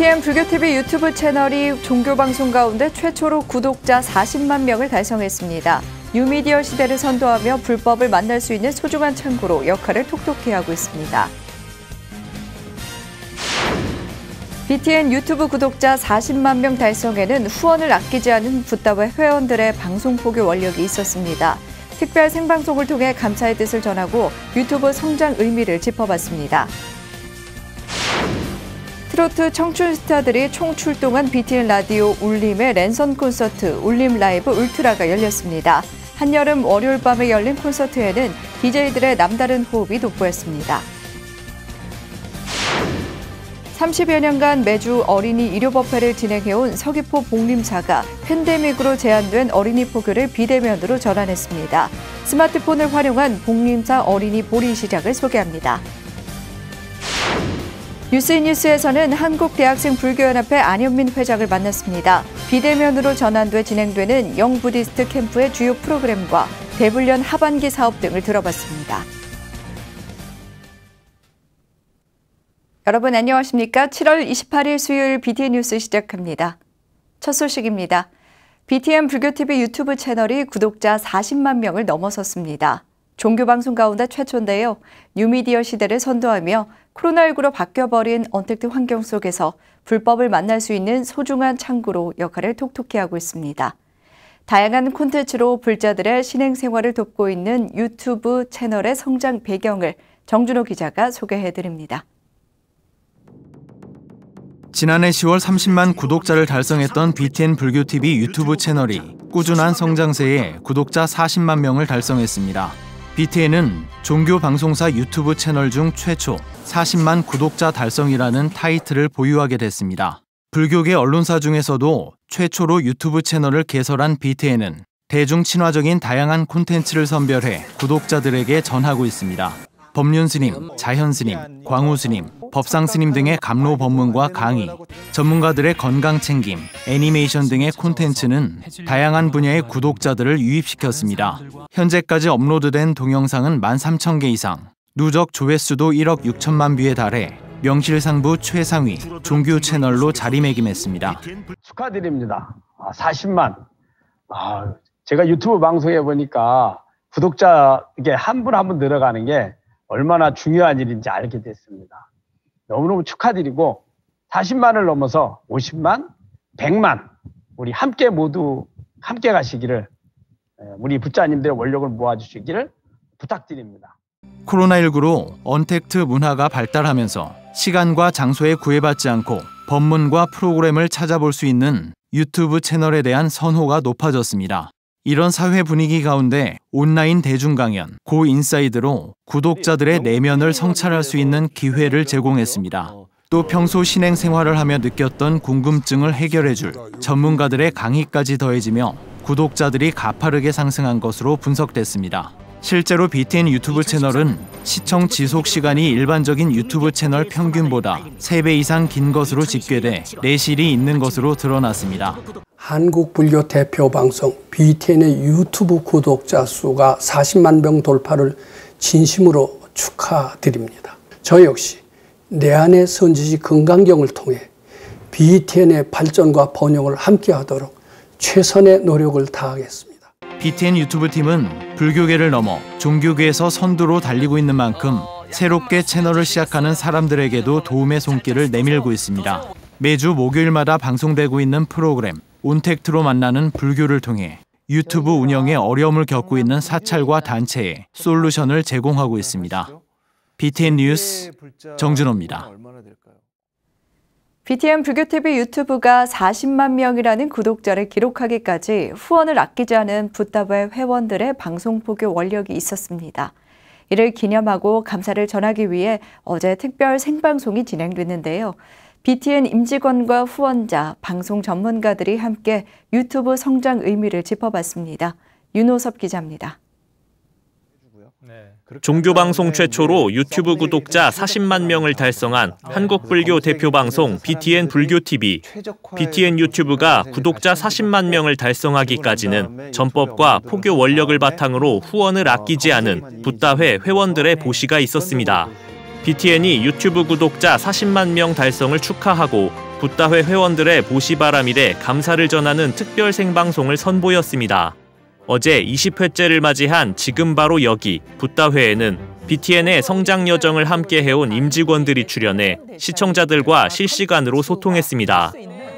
BTN 불교TV 유튜브 채널이 종교방송 가운데 최초로 구독자 40만 명을 달성했습니다. 뉴미디어 시대를 선도하며 불법을 만날 수 있는 소중한 창구로 역할을 톡톡히 하고 있습니다. BTN 유튜브 구독자 40만 명 달성에는 후원을 아끼지 않은 붓다와 회원들의 방송 포교 원력이 있었습니다. 특별 생방송을 통해 감사의 뜻을 전하고 유튜브 성장 의미를 짚어봤습니다. 트로트 청춘 스타들이 총출동한 BTN 라디오 울림의 랜선 콘서트 울림 라이브 울트라가 열렸습니다. 한여름 월요일 밤에 열린 콘서트에는 DJ들의 남다른 호흡이 돋보였습니다. 30여 년간 매주 어린이 일요법회를 진행해온 서귀포 복림사가 팬데믹으로 제한된 어린이 포교를 비대면으로 전환했습니다. 스마트폰을 활용한 복림사 어린이 보리 시작을 소개합니다. 뉴스인뉴스에서는 한국대학생불교연합회 안현민 회장을 만났습니다. 비대면으로 전환돼 진행되는 영부디스트 캠프의 주요 프로그램과 대불련 하반기 사업 등을 들어봤습니다. 여러분 안녕하십니까? 7월 28일 수요일 BTN 뉴스 시작합니다. 첫 소식입니다. BTN 불교TV 유튜브 채널이 구독자 40만 명을 넘어섰습니다. 종교방송 가운데 최초인데요. 뉴미디어 시대를 선도하며 코로나19로 바뀌어버린 언택트 환경 속에서 불법을 만날 수 있는 소중한 창구로 역할을 톡톡히 하고 있습니다. 다양한 콘텐츠로 불자들의 신행생활을 돕고 있는 유튜브 채널의 성장 배경을 정준호 기자가 소개해드립니다. 지난해 10월 30만 구독자를 달성했던 BTN 불교TV 유튜브 채널이 꾸준한 성장세에 구독자 40만 명을 달성했습니다. BTN은 종교 방송사 유튜브 채널 중 최초 40만 구독자 달성이라는 타이틀을 보유하게 됐습니다. 불교계 언론사 중에서도 최초로 유튜브 채널을 개설한 BTN은 대중 친화적인 다양한 콘텐츠를 선별해 구독자들에게 전하고 있습니다. 법륜스님, 자현스님, 광우스님, 법상스님 등의 감로 법문과 강의, 전문가들의 건강 챙김, 애니메이션 등의 콘텐츠는 다양한 분야의 구독자들을 유입시켰습니다. 현재까지 업로드된 동영상은 13,000개 이상, 누적 조회수도 1억 6천만 뷰에 달해 명실상부 최상위 종교 채널로 자리매김했습니다. 축하드립니다. 40만. 제가 유튜브 방송에 보니까 구독자 이게 한 분 한 분 늘어가는 게 얼마나 중요한 일인지 알게 됐습니다. 너무너무 축하드리고 40만을 넘어서 50만, 100만 우리 함께 모두 함께 가시기를 우리 부자님들의 원력을 모아주시기를 부탁드립니다. 코로나19로 언택트 문화가 발달하면서 시간과 장소에 구애받지 않고 법문과 프로그램을 찾아볼 수 있는 유튜브 채널에 대한 선호가 높아졌습니다. 이런 사회 분위기 가운데 온라인 대중 강연, 고 인사이드로 구독자들의 내면을 성찰할 수 있는 기회를 제공했습니다. 또 평소 신행 생활을 하며 느꼈던 궁금증을 해결해줄 전문가들의 강의까지 더해지며 구독자들이 가파르게 상승한 것으로 분석됐습니다. 실제로 BTN 유튜브 채널은 시청 지속 시간이 일반적인 유튜브 채널 평균보다 3배 이상 긴 것으로 집계돼 내실이 있는 것으로 드러났습니다. 한국 불교 대표 방송 BTN의 유튜브 구독자 수가 40만 명 돌파를 진심으로 축하드립니다. 저 역시 내 안의 선지지 건강경을 통해 BTN의 발전과 번영을 함께하도록 최선의 노력을 다하겠습니다. BTN 유튜브 팀은 불교계를 넘어 종교계에서 선두로 달리고 있는 만큼 새롭게 채널을 시작하는 사람들에게도 도움의 손길을 내밀고 있습니다. 매주 목요일마다 방송되고 있는 프로그램 온택트로 만나는 불교를 통해 유튜브 운영에 어려움을 겪고 있는 사찰과 단체에 솔루션을 제공하고 있습니다. BTN 뉴스 정준호입니다. BTN 불교TV 유튜브가 40만 명이라는 구독자를 기록하기까지 후원을 아끼지 않은 붓다의 회원들의 방송 포교 원력이 있었습니다. 이를 기념하고 감사를 전하기 위해 어제 특별 생방송이 진행됐는데요. BTN 임직원과 후원자, 방송 전문가들이 함께 유튜브 성장 의미를 짚어봤습니다. 윤호섭 기자입니다. 종교방송 최초로 유튜브 구독자 40만 명을 달성한 한국불교 대표방송 BTN 불교TV. BTN 유튜브가 구독자 40만 명을 달성하기까지는 전법과 포교 원력을 바탕으로 후원을 아끼지 않은 붓다회 회원들의 보시가 있었습니다. BTN이 유튜브 구독자 40만 명 달성을 축하하고 붓다회 회원들의 보시바람일에 감사를 전하는 특별 생방송을 선보였습니다. 어제 20회째를 맞이한 지금 바로 여기 붓다회에는 BTN의 성장 여정을 함께 해온 임직원들이 출연해 시청자들과 실시간으로 소통했습니다.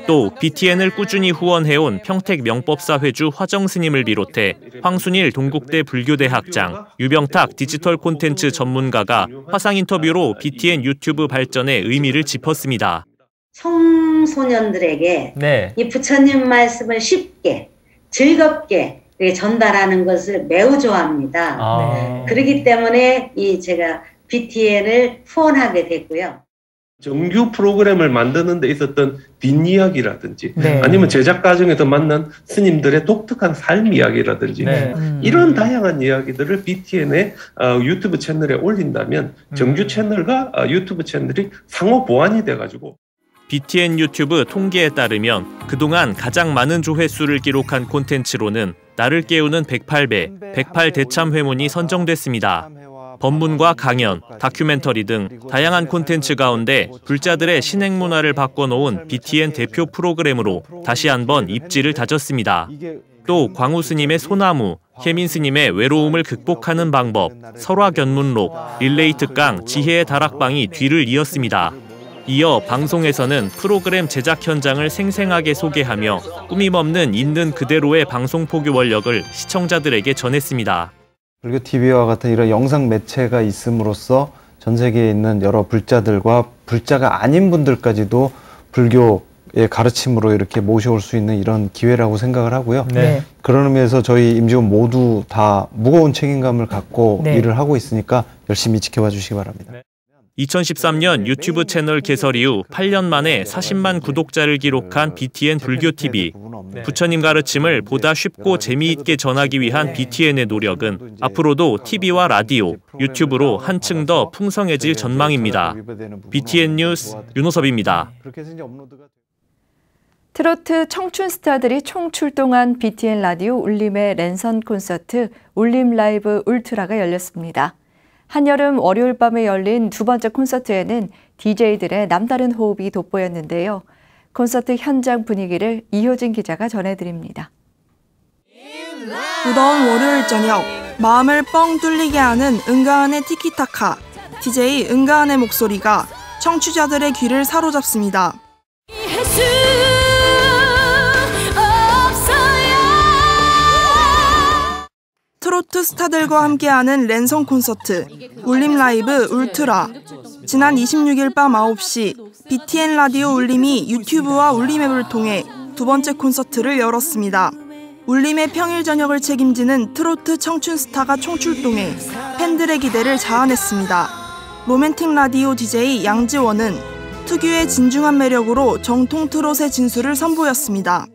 또 BTN을 꾸준히 후원해온 평택 명법사 회주 화정스님을 비롯해 황순일 동국대 불교대 학장, 유병탁 디지털 콘텐츠 전문가가 화상 인터뷰로 BTN 유튜브 발전의 의미를 짚었습니다. 청소년들에게 이 부처님 말씀을 쉽게, 즐겁게 전달하는 것을 매우 좋아합니다. 그렇기 때문에 제가 BTN을 후원하게 됐고요. 정규 프로그램을 만드는 데 있었던 뒷이야기라든지 아니면 제작 과정에서 만난 스님들의 독특한 삶 이야기라든지 이런 다양한 이야기들을 BTN의 유튜브 채널에 올린다면 정규 채널과 유튜브 채널이 상호 보완이 돼가지고 BTN 유튜브 통계에 따르면 그동안 가장 많은 조회수를 기록한 콘텐츠로는 나를 깨우는 108배, 108대참회문이 선정됐습니다. 법문과 강연, 다큐멘터리 등 다양한 콘텐츠 가운데 불자들의 신행 문화를 바꿔놓은 BTN 대표 프로그램으로 다시 한번 입지를 다졌습니다. 또 광우 스님의 소나무, 혜민 스님의 외로움을 극복하는 방법, 설화견문록, 릴레이 특강, 지혜의 다락방이 뒤를 이었습니다. 이어 방송에서는 프로그램 제작 현장을 생생하게 소개하며 꾸밈없는 있는 그대로의 방송 포교 원력을 시청자들에게 전했습니다. 불교TV와 같은 이런 영상 매체가 있음으로써 전 세계에 있는 여러 불자들과 불자가 아닌 분들까지도 불교의 가르침으로 이렇게 모셔올 수 있는 이런 기회라고 생각을 하고요. 그런 의미에서 저희 임직원 모두 다 무거운 책임감을 갖고 일을 하고 있으니까 열심히 지켜봐 주시기 바랍니다. 2013년 유튜브 채널 개설 이후 8년 만에 40만 구독자를 기록한 BTN 불교TV. 부처님 가르침을 보다 쉽고 재미있게 전하기 위한 BTN의 노력은 앞으로도 TV와 라디오, 유튜브로 한층 더 풍성해질 전망입니다. BTN 뉴스 윤호섭입니다. 트로트 청춘 스타들이 총출동한 BTN 라디오 울림의 랜선 콘서트 울림 라이브 울트라가 열렸습니다. 한여름 월요일 밤에 열린 두 번째 콘서트에는 DJ들의 남다른 호흡이 돋보였는데요. 콘서트 현장 분위기를 이효진 기자가 전해드립니다. 무더운 월요일 저녁, 마음을 뻥 뚫리게 하는 은가은의 티키타카, DJ 은가은의 목소리가 청취자들의 귀를 사로잡습니다. 트로트 스타들과 함께하는 랜선 콘서트 울림 라이브 울트라. 지난 26일 밤 9시 BTN 라디오 울림이 유튜브와 울림앱을 통해 두 번째 콘서트를 열었습니다. 울림의 평일 저녁을 책임지는 트로트 청춘 스타가 총출동해 팬들의 기대를 자아냈습니다. 로맨틱 라디오 DJ 양지원은 특유의 진중한 매력으로 정통 트롯의 진수를 선보였습니다.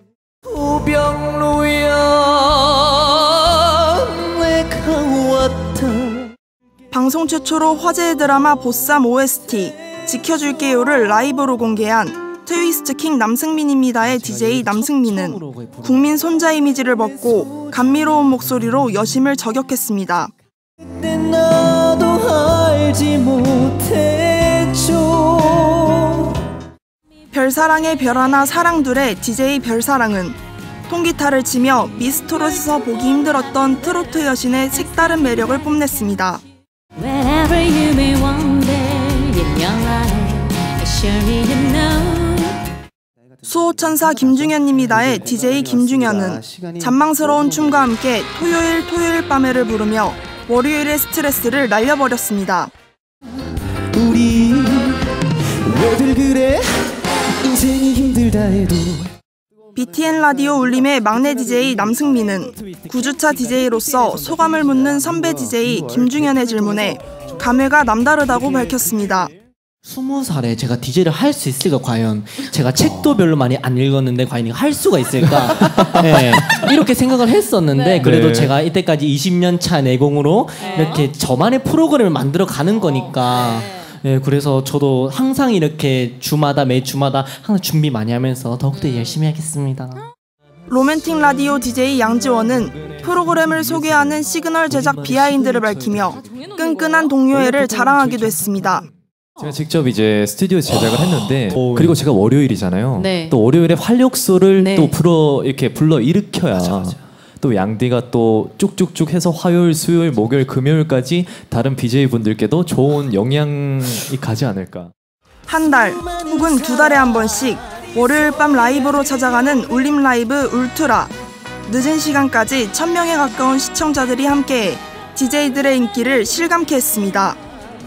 방송 최초로 화제의 드라마 보쌈 OST 지켜줄게요를 라이브로 공개한 트위스트 킹 남승민입니다의 DJ 남승민은 국민 손자 이미지를 벗고 감미로운 목소리로 여심을 저격했습니다. 별사랑의 별하나 사랑둘의 DJ 별사랑은 통기타를 치며 미스트롯에서 보기 힘들었던 트로트 여신의 색다른 매력을 뽐냈습니다. 수호천사 김중현입니다의 DJ 김중현은 잔망스러운 춤과 함께 토요일 밤에를 부르며 월요일의 스트레스를 날려버렸습니다. 우리 왜들 그래 인생이 힘들다 해도 BTN 라디오 울림의 막내 DJ 남승민은 9주차 DJ로서 소감을 묻는 선배 DJ 김중현의 질문에 감회가 남다르다고 밝혔습니다. 20살에 제가 DJ를 할 수 있을까 과연. 제가 책도 별로 많이 안 읽었는데 과연 할 수가 있을까. 네, 이렇게 생각을 했었는데 그래도 제가 이때까지 20년 차 내공으로 이렇게 저만의 프로그램을 만들어 가는 거니까 네, 그래서 저도 항상 이렇게 매주마다 항상 준비 많이 하면서 더욱더 열심히 하겠습니다. 로맨틱 라디오 DJ 양지원은 프로그램을 소개하는 시그널 제작 비하인드를 밝히며 끈끈한 동료애를 자랑하기도 했습니다. 제가 직접 이제 스튜디오 제작을 했는데 그리고 제가 월요일이잖아요. 네. 또 월요일에 활력소를 네. 또 이렇게 불러 일으켜야 또 양디가 또 쭉쭉쭉 해서 화요일, 수요일, 목요일, 금요일까지 다른 BJ 분들께도 좋은 영향이 가지 않을까. 한 달 혹은 두 달에 한 번씩 월요일 밤 라이브로 찾아가는 울림 라이브 울트라. 늦은 시간까지 1000명에 가까운 시청자들이 함께해 DJ들의 인기를 실감케 했습니다.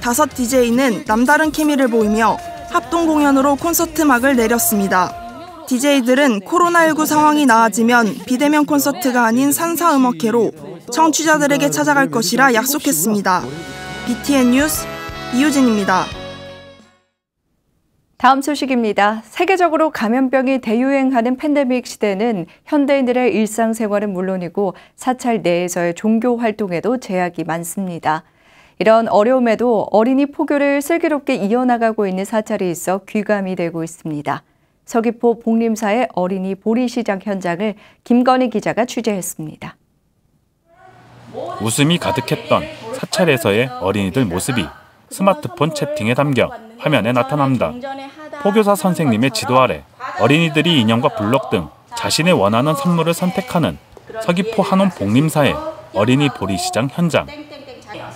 5 DJ는 남다른 케미를 보이며 합동 공연으로 콘서트 막을 내렸습니다. DJ들은 코로나19 상황이 나아지면 비대면 콘서트가 아닌 산사음악회로 청취자들에게 찾아갈 것이라 약속했습니다. BTN 뉴스 이유진입니다. 다음 소식입니다. 세계적으로 감염병이 대유행하는 팬데믹 시대는 현대인들의 일상생활은 물론이고 사찰 내에서의 종교 활동에도 제약이 많습니다. 이런 어려움에도 어린이 포교를 슬기롭게 이어나가고 있는 사찰이 있어 귀감이 되고 있습니다. 서귀포 복림사의 어린이 보리시장 현장을 김건희 기자가 취재했습니다. 웃음이 가득했던 사찰에서의 어린이들 모습이 스마트폰 채팅에 담겨 화면에 나타납니다. 포교사 선생님의 지도 아래 어린이들이 인형과 블럭 등 자신의 원하는 선물을 선택하는 서귀포 한원 복림사의 어린이 보리시장 현장.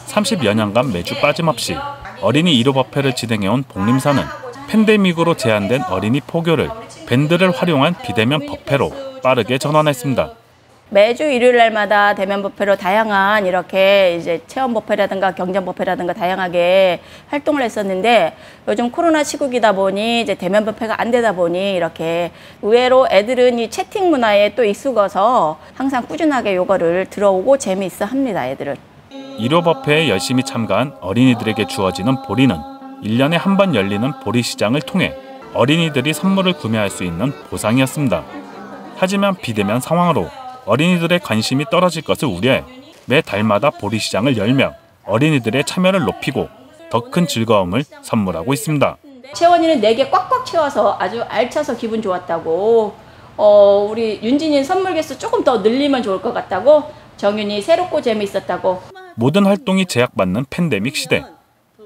30여 년간 매주 빠짐없이 어린이 1호 법회를 진행해온 복림사는 팬데믹으로 제한된 어린이 포교를 밴드를 활용한 비대면 법회로 빠르게 전환했습니다. 매주 일요일 날마다 대면 법회로 다양한 이렇게 이제 체험 법회라든가 경전 법회라든가 다양하게 활동을 했었는데 요즘 코로나 시국이다 보니 이제 대면 법회가 안 되다 보니 이렇게 의외로 애들은 이 채팅 문화에 또 익숙해서 항상 꾸준하게 요거를 들어오고 재미있어 합니다, 애들은. 1호 법회에 열심히 참가한 어린이들에게 주어지는 보리는 1년에 한 번 열리는 보리시장을 통해 어린이들이 선물을 구매할 수 있는 보상이었습니다. 하지만 비대면 상황으로 어린이들의 관심이 떨어질 것을 우려해 매 달마다 보리시장을 열며 어린이들의 참여를 높이고 더 큰 즐거움을 선물하고 있습니다. 채원이는 4개 꽉꽉 채워서 아주 알차서 기분 좋았다고, 우리 윤진이는 선물 개수 조금 더 늘리면 좋을 것 같다고, 정윤이 새롭고 재미있었다고. 모든 활동이 제약받는 팬데믹 시대,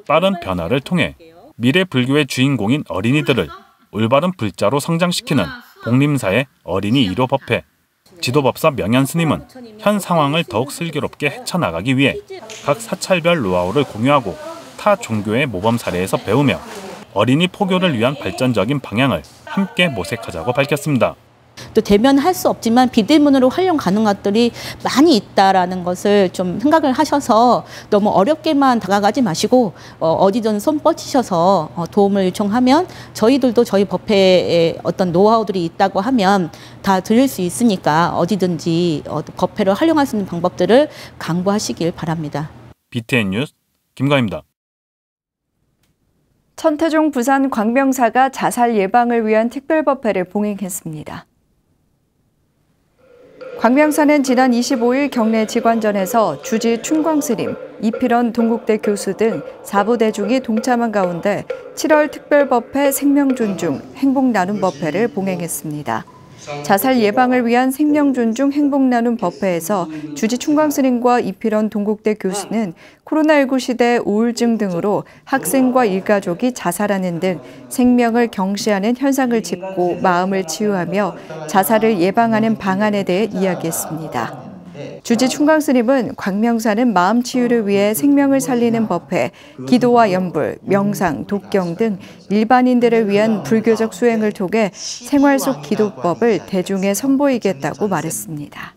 빠른 변화를 통해 미래 불교의 주인공인 어린이들을 올바른 불자로 성장시키는 복림사의 어린이 1호 법회. 지도법사 명현 스님은 현 상황을 더욱 슬기롭게 헤쳐나가기 위해 각 사찰별 노하우를 공유하고 타 종교의 모범 사례에서 배우며 어린이 포교를 위한 발전적인 방향을 함께 모색하자고 밝혔습니다. 또 대면 할 수 없지만 비대면으로 활용 가능한 것들이 많이 있다라는 것을 좀 생각을 하셔서 너무 어렵게만 다가가지 마시고 어디든 손 뻗치셔서 도움을 요청하면 저희들도 저희 법회에 어떤 노하우들이 있다고 하면 다 드릴 수 있으니까 어디든지 법회를 활용할 수 있는 방법들을 강구하시길 바랍니다. BTN 뉴스 김가희입니다. 천태종 부산 광명사가 자살 예방을 위한 특별법회를 봉행했습니다. 광명사는 지난 25일 경내 직관전에서 주지 춘광스님, 이필원 동국대 교수 등 4부 대중이 동참한 가운데 7월 특별법회 생명존중 행복나눔법회를 봉행했습니다. 자살 예방을 위한 생명존중 행복나눔 법회에서 주지 춘광스님과 이필원 동국대 교수는 코로나19 시대 우울증 등으로 학생과 일가족이 자살하는 등 생명을 경시하는 현상을 짚고 마음을 치유하며 자살을 예방하는 방안에 대해 이야기했습니다. 주지 춘광스님은 광명사는 마음 치유를 위해 생명을 살리는 법회, 기도와 연불, 명상, 독경 등 일반인들을 위한 불교적 수행을 통해 생활 속 기도법을 대중에 선보이겠다고 말했습니다.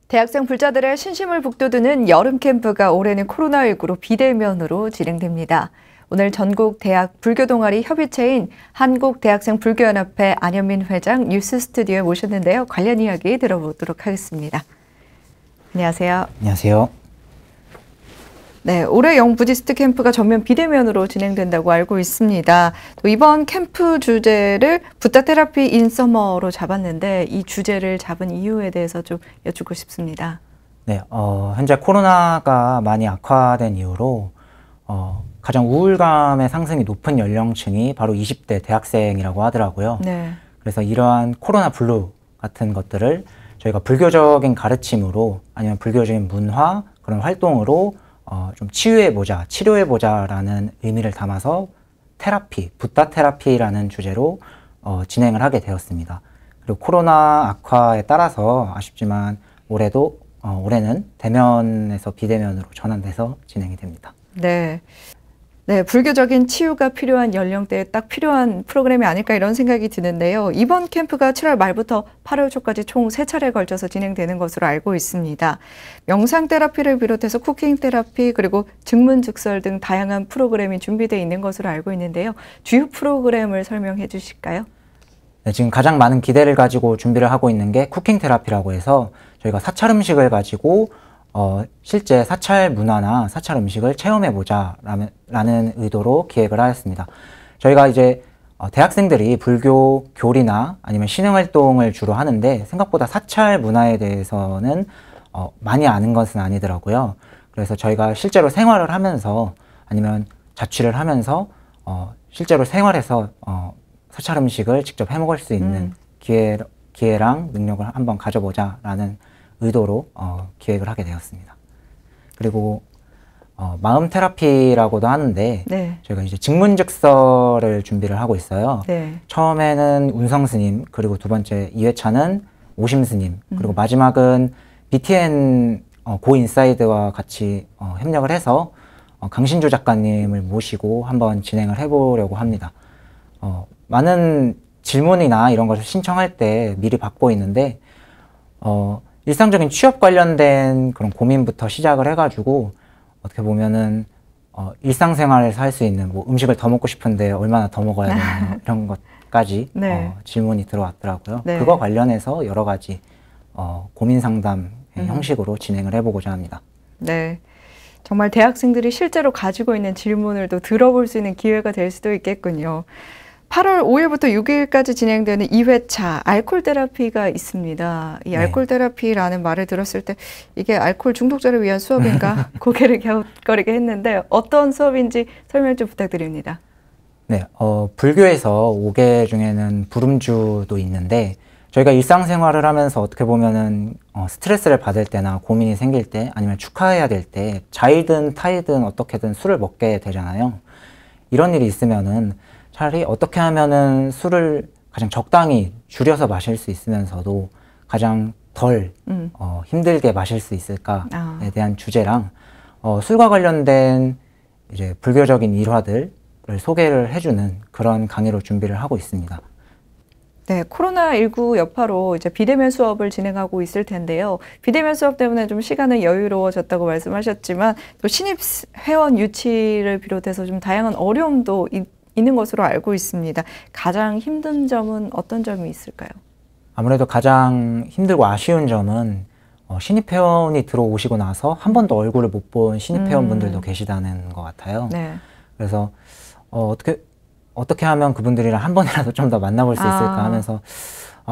대학생 불자들의 신심을 북돋우는 여름 캠프가 올해는 코로나19로 비대면으로 진행됩니다. 오늘 전국 대학 불교 동아리 협의체인 한국대학생 불교연합회 안현민 회장 뉴스 스튜디오에 모셨는데요. 관련 이야기 들어보도록 하겠습니다. 안녕하세요. 안녕하세요. 네, 올해 영부디스트 캠프가 전면 비대면으로 진행된다고 알고 있습니다. 또 이번 캠프 주제를 부다 테라피 인 서머로 잡았는데 이 주제를 잡은 이유에 대해서 좀 여쭙고 싶습니다. 네, 현재 코로나가 많이 악화된 이후로 가장 우울감의 상승이 높은 연령층이 바로 20대 대학생이라고 하더라고요. 네. 그래서 이러한 코로나 블루 같은 것들을 저희가 불교적인 가르침으로 아니면 불교적인 문화 그런 활동으로 좀 치유해보자, 치료해보자라는 의미를 담아서 테라피, 붓다 테라피라는 주제로 진행을 하게 되었습니다. 그리고 코로나 악화에 따라서 아쉽지만 올해는 대면에서 비대면으로 전환돼서 진행이 됩니다. 네. 네, 불교적인 치유가 필요한 연령대에 딱 필요한 프로그램이 아닐까 이런 생각이 드는데요. 이번 캠프가 7월 말부터 8월 초까지 총 3차례에 걸쳐서 진행되는 것으로 알고 있습니다. 명상 테라피를 비롯해서 쿠킹 테라피 그리고 증문즉설 등 다양한 프로그램이 준비되어 있는 것으로 알고 있는데요. 주요 프로그램을 설명해 주실까요? 네, 지금 가장 많은 기대를 가지고 준비를 하고 있는 게 쿠킹 테라피라고 해서 저희가 사찰 음식을 가지고 실제 사찰 문화나 사찰 음식을 체험해보자 라는 의도로 기획을 하였습니다. 저희가 이제 대학생들이 불교 교리나 아니면 신흥활동을 주로 하는데 생각보다 사찰 문화에 대해서는 많이 아는 것은 아니더라고요. 그래서 저희가 실제로 생활을 하면서 아니면 자취를 하면서 실제로 생활해서 사찰 음식을 직접 해먹을 수 있는 기회랑 능력을 한번 가져보자라는 의도로 기획을 하게 되었습니다. 그리고 마음 테라피라고도 하는데 네. 저희가 이제 증문즉설을 준비를 하고 있어요. 네. 처음에는 운성 스님, 그리고 두 번째 2회차는 오심 스님, 그리고 마지막은 BTN 고인사이드와 같이 협력을 해서 강신주 작가님을 모시고 한번 진행을 해보려고 합니다. 많은 질문이나 이런 것을 신청할 때 미리 받고 있는데 일상적인 취업 관련된 그런 고민부터 시작을 해가지고 어떻게 보면은 일상생활에서 할 수 있는 뭐 음식을 더 먹고 싶은데 얼마나 더 먹어야 되나 이런 것까지 네. 질문이 들어왔더라고요. 네. 그거 관련해서 여러 가지 고민 상담 형식으로 진행을 해보고자 합니다. 네, 정말 대학생들이 실제로 가지고 있는 질문을 또 들어볼 수 있는 기회가 될 수도 있겠군요. 8월 5일부터 6일까지 진행되는 2회차 알코올 테라피가 있습니다. 이 알코올 테라피라는 말을 들었을 때 이게 알코올 중독자를 위한 수업인가 고개를 갸웃거리게 했는데 어떤 수업인지 설명 좀 부탁드립니다. 네, 불교에서 5개 중에는 불음주도 있는데 저희가 일상생활을 하면서 어떻게 보면은 스트레스를 받을 때나 고민이 생길 때 아니면 축하해야 될 때 자이든 타이든 어떻게든 술을 먹게 되잖아요. 이런 일이 있으면은 차라리 어떻게 하면은 술을 가장 적당히 줄여서 마실 수 있으면서도 가장 덜 힘들게 마실 수 있을까에 대한 주제랑 술과 관련된 이제 불교적인 일화들을 소개를 해주는 그런 강의로 준비를 하고 있습니다. 네, 코로나19 여파로 이제 비대면 수업을 진행하고 있을 텐데요. 비대면 수업 때문에 좀 시간은 여유로워졌다고 말씀하셨지만 또 신입 회원 유치를 비롯해서 좀 다양한 어려움도 있는 것으로 알고 있습니다. 가장 힘든 점은 어떤 점이 있을까요? 아무래도 가장 힘들고 아쉬운 점은 신입 회원이 들어오시고 나서 한 번도 얼굴을 못 본 신입 회원분들도 계시다는 것 같아요. 네. 그래서 어떻게 하면 그분들이랑 한 번이라도 좀 더 만나볼 수 있을까 하면서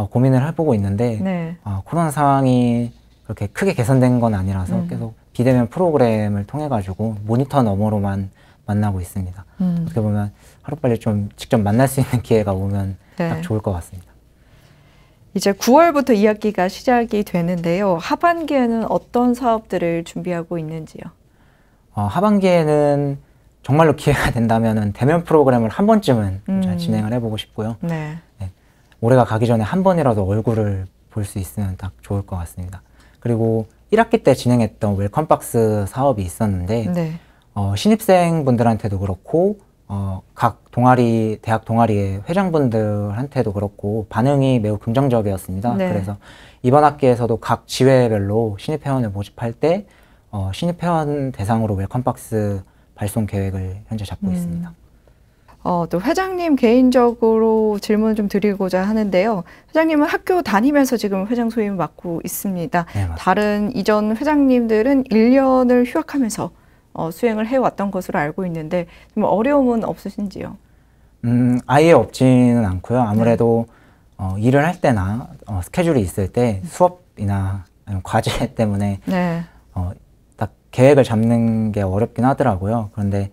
고민을 해보고 있는데 네. 코로나 상황이 그렇게 크게 개선된 건 아니라서 계속 비대면 프로그램을 통해 가지고 모니터 너머로만 만나고 있습니다. 어떻게 보면 하루빨리 좀 직접 만날 수 있는 기회가 오면 네. 딱 좋을 것 같습니다. 이제 9월부터 2학기가 시작이 되는데요. 하반기에는 어떤 사업들을 준비하고 있는지요? 하반기에는 정말로 기회가 된다면 대면 프로그램을 한 번쯤은 진행을 해보고 싶고요. 네. 네. 올해가 가기 전에 한 번이라도 얼굴을 볼 수 있으면 딱 좋을 것 같습니다. 그리고 1학기 때 진행했던 웰컴박스 사업이 있었는데 네. 신입생분들한테도 그렇고 각 동아리, 대학 동아리의 회장분들한테도 그렇고 반응이 매우 긍정적이었습니다. 네. 그래서 이번 학기에서도 각 지회별로 신입회원을 모집할 때 신입회원 대상으로 웰컴박스 발송 계획을 현재 잡고 있습니다. 또 회장님 개인적으로 질문을 좀 드리고자 하는데요. 회장님은 학교 다니면서 지금 회장 소임을 맡고 있습니다. 네, 다른 이전 회장님들은 1년을 휴학하면서 수행을 해왔던 것으로 알고 있는데 좀 어려움은 없으신지요? 아예 없지는 않고요. 아무래도 일을 할 때나 스케줄이 있을 때 수업이나 과제 때문에 네. 딱 계획을 잡는 게 어렵긴 하더라고요. 그런데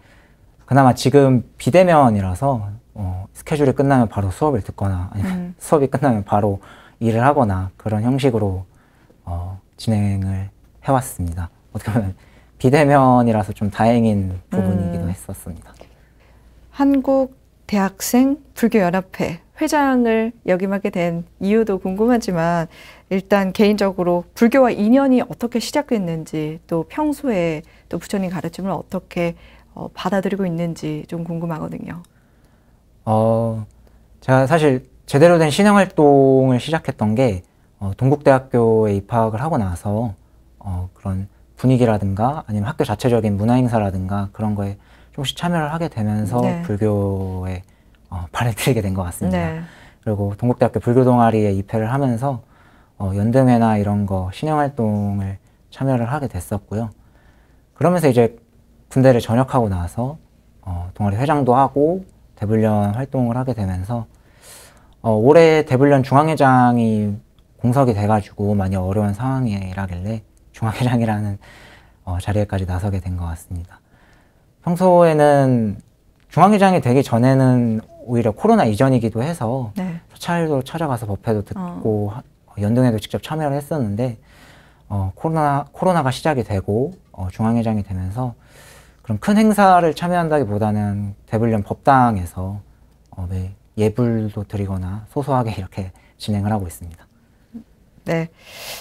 그나마 지금 비대면이라서 스케줄이 끝나면 바로 수업을 듣거나 아니면 수업이 끝나면 바로 일을 하거나 그런 형식으로 진행을 해왔습니다. 어떻게 보면 비대면이라서 좀 다행인 부분이기도 했었습니다. 한국대학생불교연합회 회장을 역임하게 된 이유도 궁금하지만 일단 개인적으로 불교와 인연이 어떻게 시작됐는지 또 평소에 또 부처님 가르침을 어떻게 받아들이고 있는지 좀 궁금하거든요. 제가 사실 제대로 된 신앙활동을 시작했던 게 동국대학교에 입학을 하고 나서 그런 분위기라든가 아니면 학교 자체적인 문화행사라든가 그런 거에 조금씩 참여를 하게 되면서 네. 불교에 발을 들이게 된 것 같습니다. 네. 그리고 동국대학교 불교동아리에 입회를 하면서 연등회나 이런 거 신앙활동을 참여를 하게 됐었고요. 그러면서 이제 군대를 전역하고 나서 동아리 회장도 하고 대불련 활동을 하게 되면서 올해 대불련 중앙회장이 공석이 돼가지고 많이 어려운 상황이라길래 중앙회장이라는 자리에까지 나서게 된 것 같습니다. 평소에는 중앙회장이 되기 전에는 오히려 코로나 이전이기도 해서 네. 사찰도 찾아가서 법회도 듣고 연등회도 직접 참여를 했었는데 코로나가 시작이 되고 중앙회장이 되면서 그런 큰 행사를 참여한다기보다는 대불련 법당에서 예불도 드리거나 소소하게 이렇게 진행을 하고 있습니다. 네,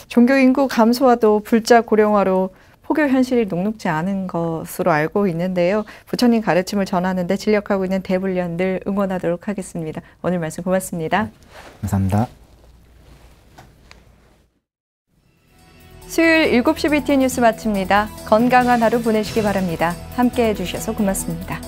종교 인구 감소와도 불자 고령화로 포교 현실이 녹록지 않은 것으로 알고 있는데요. 부처님 가르침을 전하는데 진력하고 있는 대불련 늘 응원하도록 하겠습니다. 오늘 말씀 고맙습니다. 감사합니다. 수요일 7시 BTN 뉴스 마칩니다. 건강한 하루 보내시기 바랍니다. 함께해 주셔서 고맙습니다.